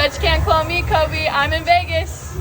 Bet you can't clone me, Coby. I'm in Vegas.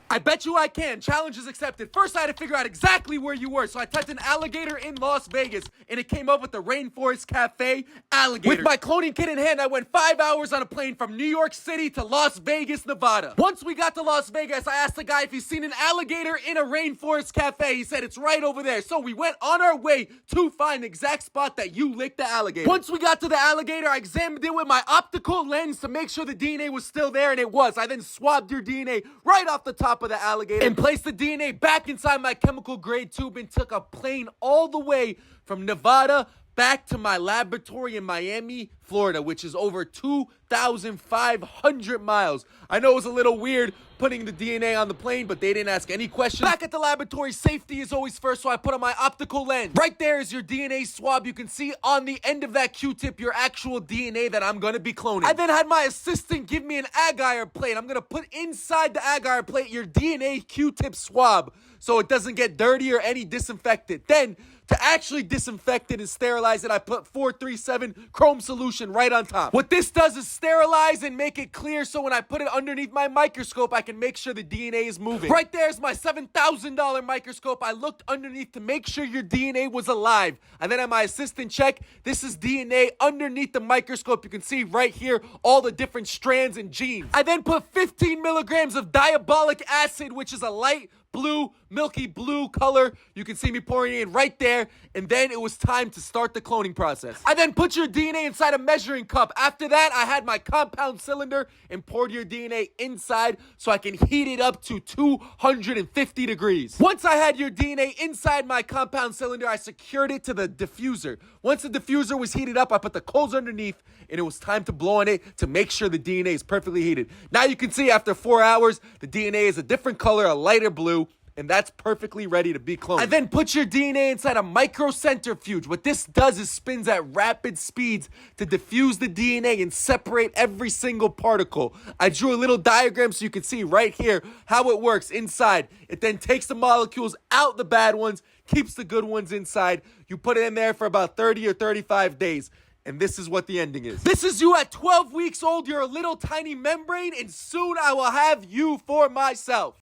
I bet you I can. Challenge is accepted. First, I had to figure out exactly where you were. So I typed in alligator in Las Vegas, and it came up with the Rainforest Cafe alligator. With my cloning kit in hand, I went 5 hours on a plane from New York City to Las Vegas, Nevada. Once we got to Las Vegas, I asked the guy if he's seen an alligator in a Rainforest Cafe. He said it's right over there. So we went on our way to find the exact spot that you licked the alligator. Once we got to the alligator, I examined it with my optical lens to make sure the DNA was still there, and it was. I then swabbed your DNA right off the top of the alligator and placed the DNA back inside my chemical grade tube and took a plane all the way from Nevada back to my laboratory in Miami, Florida, which is over 2,500 miles. I know it was a little weird putting the DNA on the plane, but they didn't ask any questions. Back at the laboratory, safety is always first, so I put on my optical lens. Right there is your DNA swab. You can see on the end of that Q-tip your actual DNA that I'm gonna be cloning. I then had my assistant give me an agar plate. I'm gonna put inside the agar plate your DNA Q-tip swab so it doesn't get dirty or any disinfectant. Then, to actually disinfect it and sterilize it, I put 437 chrome solution right on top. What this does is sterilize and make it clear so when I put it underneath my microscope, I can make sure the DNA is moving. Right there's my $7,000 microscope. I looked underneath to make sure your DNA was alive. And then had my assistant check. This is DNA underneath the microscope. You can see right here all the different strands and genes. I then put 15 milligrams of diabolic acid, which is a light blue, milky blue color. You can see me pouring it in right there. And then it was time to start the cloning process. I then put your DNA inside a measuring cup. After that, I had my compound cylinder and poured your DNA inside so I can heat it up to 250 degrees. Once I had your DNA inside my compound cylinder, I secured it to the diffuser. Once the diffuser was heated up, I put the coals underneath and it was time to blow on it to make sure the DNA is perfectly heated. Now you can see after 4 hours, the DNA is a different color, a lighter blue, and that's perfectly ready to be cloned. I then put your DNA inside a microcentrifuge. What this does is spins at rapid speeds to diffuse the DNA and separate every single particle. I drew a little diagram so you can see right here how it works inside. It then takes the molecules out, the bad ones, keeps the good ones inside. You put it in there for about 30 or 35 days. And this is what the ending is. This is you at 12 weeks old. You're a little tiny membrane, and soon I will have you for myself.